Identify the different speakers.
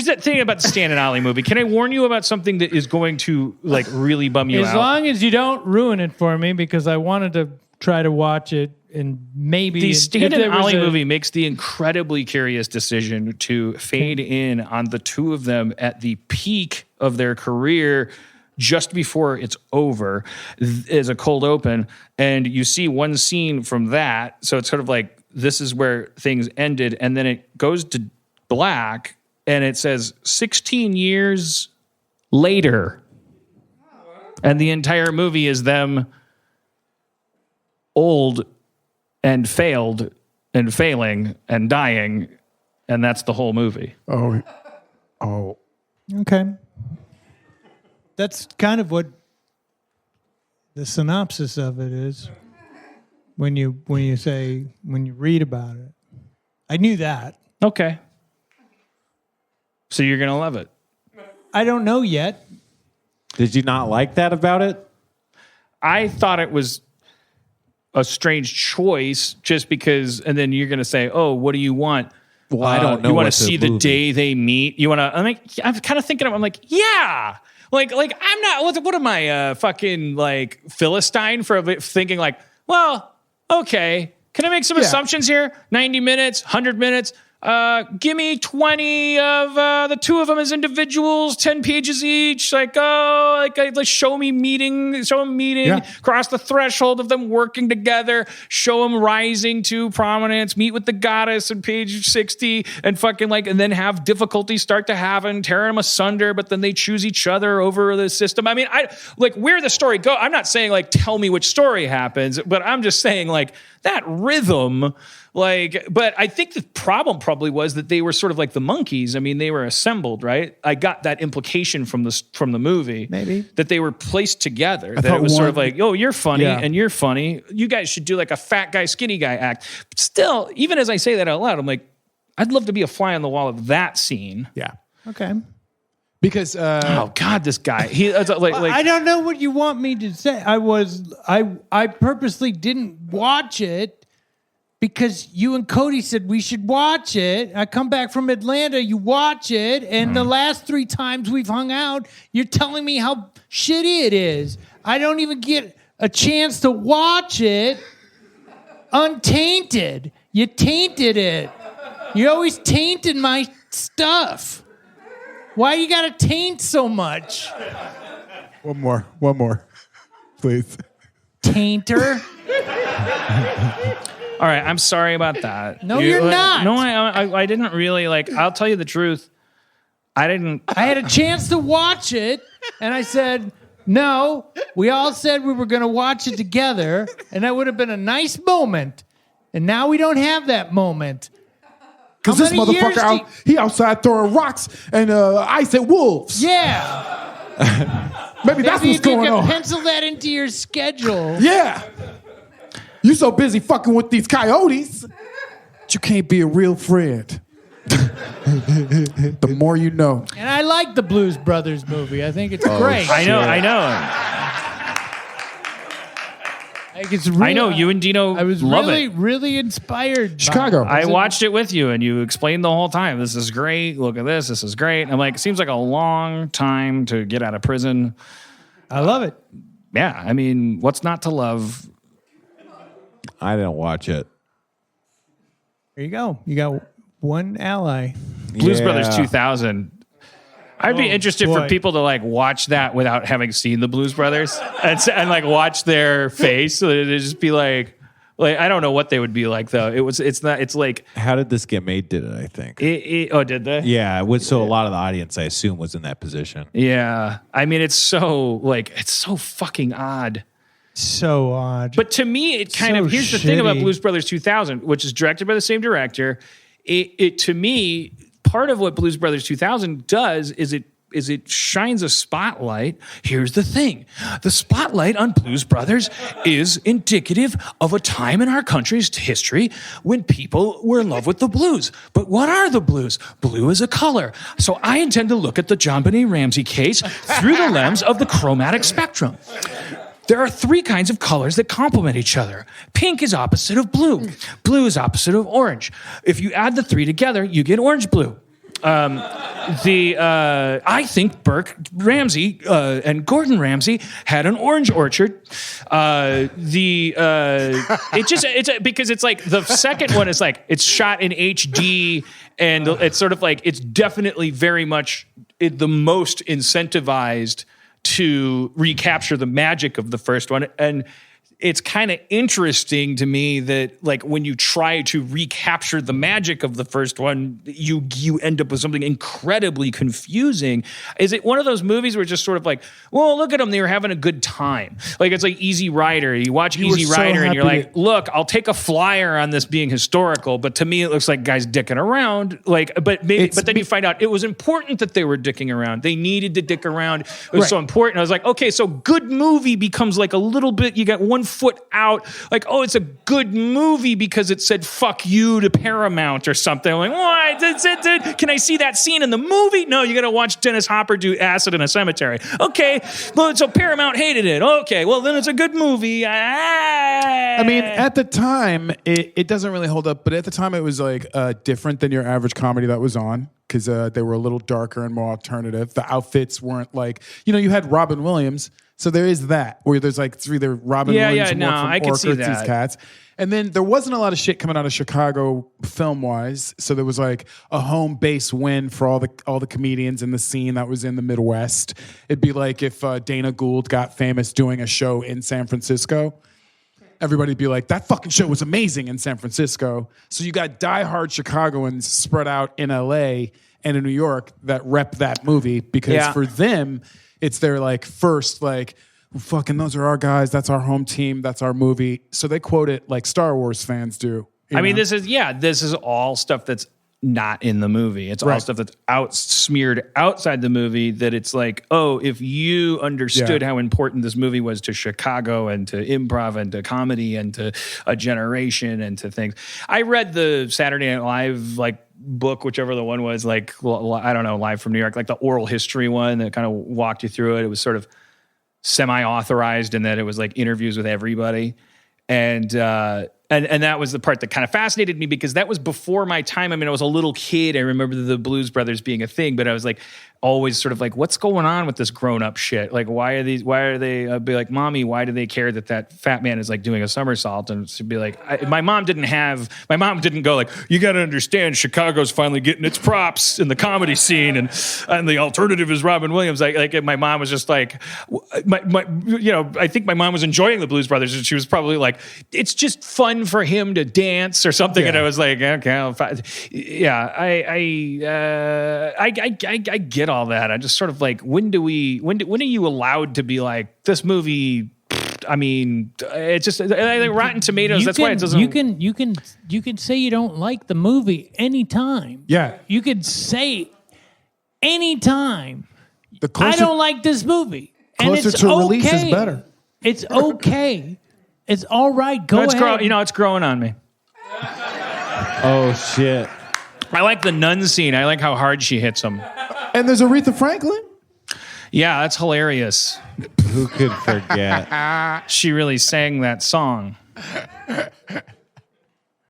Speaker 1: Here's the thing about the Stan and Ollie movie. Can I warn you about something that is going to like really bum you out?
Speaker 2: As long as you don't ruin it for me, because I wanted to try to watch it and maybe
Speaker 1: the Stan and Ollie movie makes the incredibly curious decision to fade in on the two of them at the peak of their career just before it's over as a cold open. And you see one scene from that. So it's sort of like, this is where things ended. And then it goes to black and it says 16 years later. And the entire movie is them old and failed and failing and dying. And that's the whole movie.
Speaker 3: Oh.
Speaker 2: Okay. That's kind of what the synopsis of it is when you read about it. I knew that.
Speaker 1: Okay. So you're going to love it.
Speaker 2: I don't know yet.
Speaker 4: Did you not like that about it?
Speaker 1: I thought it was a strange choice just because, and then you're going to say, oh, what do you want?
Speaker 4: Well, I don't know.
Speaker 1: You want to see the day they meet? You want to, I'm kind of thinking, I'm like, yeah. Like I'm not, what am I, fucking like Philistine for thinking like, well, okay. Can I make some assumptions here? 90 minutes, 100 minutes. Give me 20 of the two of them as individuals, 10 pages each. Like, show them meeting, cross the threshold of them working together, show them rising to prominence, meet with the goddess in page 60, and fucking and then have difficulties start to happen, tearing them asunder, but then they choose each other over the system. I mean, where the story go. I'm not saying tell me which story happens, but I'm just saying that rhythm. But I think the problem probably was that they were sort of like the monkeys. I mean, they were assembled, right? I got that implication from the movie. Maybe. That they were placed together. That it was sort of like, oh, you're funny and you're funny. You guys should do like a fat guy, skinny guy act. But still, even as I say that out loud, I'm like, I'd love to be a fly on the wall of that scene.
Speaker 3: Yeah.
Speaker 2: Okay.
Speaker 3: Because
Speaker 1: oh God, this guy.
Speaker 2: I don't know what you want me to say. I purposely didn't watch it because you and Cody said we should watch it. I come back from Atlanta, you watch it, and the last 3 times we've hung out, you're telling me how shitty it is. I don't even get a chance to watch it untainted. You tainted it. You always tainted my stuff. Why you gotta taint so much?
Speaker 3: One more, please.
Speaker 2: Tainter.
Speaker 1: All right, I'm sorry about that.
Speaker 2: No, you're not.
Speaker 1: No, I didn't really I'll tell you the truth. I had
Speaker 2: a chance to watch it, and I said, no. We all said we were going to watch it together, and that would have been a nice moment. And now we don't have that moment.
Speaker 3: Because this motherfucker, he outside throwing rocks and ice at wolves.
Speaker 2: Yeah.
Speaker 3: Maybe that's what's going on.
Speaker 2: You can pencil that into your schedule.
Speaker 3: Yeah. You so busy fucking with these coyotes, but you can't be a real friend. The more you know.
Speaker 2: And I like the Blues Brothers movie. I think it's great.
Speaker 1: I know. I know you and Dino.
Speaker 2: I was really inspired.
Speaker 3: Chicago.
Speaker 1: I watched it with you, and you explained the whole time. This is great. Look at this. This is great. I'm like, it seems like a long time to get out of prison.
Speaker 2: I love it.
Speaker 1: Yeah, I mean, what's not to love?
Speaker 4: I didn't watch it.
Speaker 2: There you go. You got one ally.
Speaker 1: Blues Brothers 2000. I'd be interested for people to watch that without having seen the Blues Brothers and watch their face. So it'd just be like I don't know what they would be like though. It's like
Speaker 4: How did this get made? Did it? I think.
Speaker 1: Did they?
Speaker 4: Yeah, it was. So a lot of the audience, I assume, was in that position.
Speaker 1: Yeah, I mean, it's so fucking odd.
Speaker 2: So odd.
Speaker 1: But to me, it kind of here's the thing about Blues Brothers 2000, which is directed by the same director. It to me, part of what Blues Brothers 2000 does is it shines a spotlight. Here's the thing. The spotlight on Blues Brothers is indicative of a time in our country's history when people were in love with the blues. But what are the blues? Blue is a color. So I intend to look at the John Benet Ramsey case through the lens of the chromatic spectrum. There are 3 kinds of colors that complement each other. Pink is opposite of blue. Blue is opposite of orange. If you add the 3 together, you get orange blue. I think Burke Ramsey and Gordon Ramsay had an orange orchard. Because it's like the second one is like it's shot in HD and it's sort of like it's definitely very much the most incentivized to recapture the magic of the first one. And it's kind of interesting to me that like when you try to recapture the magic of the first one, you end up with something incredibly confusing. Is it one of those movies where it's just sort of like, well, look at them, they were having a good time. Like it's like Easy Rider. You watch Easy Rider and you're like, look, I'll take a flyer on this being historical, but to me it looks like guys dicking around. Like, but then you find out it was important that they were dicking around. They needed to dick around. It was so important. I was like, okay, so good movie becomes like a little bit, you got one foot out, like, oh, it's a good movie because it said fuck you to Paramount or something. I'm like, why? Can I see that scene in the movie? No, you got to watch Dennis Hopper do acid in a cemetery. Okay, well, so Paramount hated it. Okay, well, then it's a good movie.
Speaker 3: I mean, at the time, it doesn't really hold up, but at the time it was like different than your average comedy that was on because they were a little darker and more alternative. The outfits weren't like, you had Robin Williams. So there is that, where there's like either Robin Williams or
Speaker 1: I can see that.
Speaker 3: These cats. And then there wasn't a lot of shit coming out of Chicago film-wise. So there was like a home base win for all the comedians in the scene that was in the Midwest. It'd be like if Dana Gould got famous doing a show in San Francisco. Everybody'd be like, that fucking show was amazing in San Francisco. So you got diehard Chicagoans spread out in LA and in New York that rep that movie because for them, it's their like first like, well, fucking those are our guys. That's our home team. That's our movie. So they quote it like Star Wars fans do.
Speaker 1: I mean, this is all stuff that's not in the movie. It's all stuff that's smeared outside the movie that it's like, oh, if you understood how important this movie was to Chicago and to improv and to comedy and to a generation and to things. I read the Saturday Night Live like book, whichever the one was, like, I don't know, Live from New York, like the oral history one that kind of walked you through it. It was sort of semi-authorized in that it was like interviews with everybody. And that was the part that kind of fascinated me because that was before my time. I mean, I was a little kid. I remember the Blues Brothers being a thing, but I was like always sort of like, what's going on with this grown-up shit? Like, why are they be like, Mommy, why do they care that fat man is like doing a somersault? And she'd be like, my mom didn't go like, you got to understand Chicago's finally getting its props in the comedy scene and the alternative is Robin Williams. Like my mom was just like, I think my mom was enjoying the Blues Brothers and she was probably like, it's just fun for him to dance or something. And I was like, okay, I get all that. I just sort of like, when are you allowed to be like, this movie, I mean, it's just like Rotten Tomatoes. That's why it doesn't.
Speaker 2: You can say you don't like the movie anytime.
Speaker 3: Yeah.
Speaker 2: You could say anytime,
Speaker 3: I
Speaker 2: don't like this movie.
Speaker 3: Closer
Speaker 2: and it's
Speaker 3: to
Speaker 2: okay.
Speaker 3: release is better.
Speaker 2: It's okay. It's all right. Go ahead.
Speaker 1: It's growing on me.
Speaker 4: Oh, shit.
Speaker 1: I like the nun scene. I like how hard she hits him.
Speaker 3: And there's Aretha Franklin.
Speaker 1: Yeah, that's hilarious.
Speaker 4: Who could forget?
Speaker 1: She really sang that song.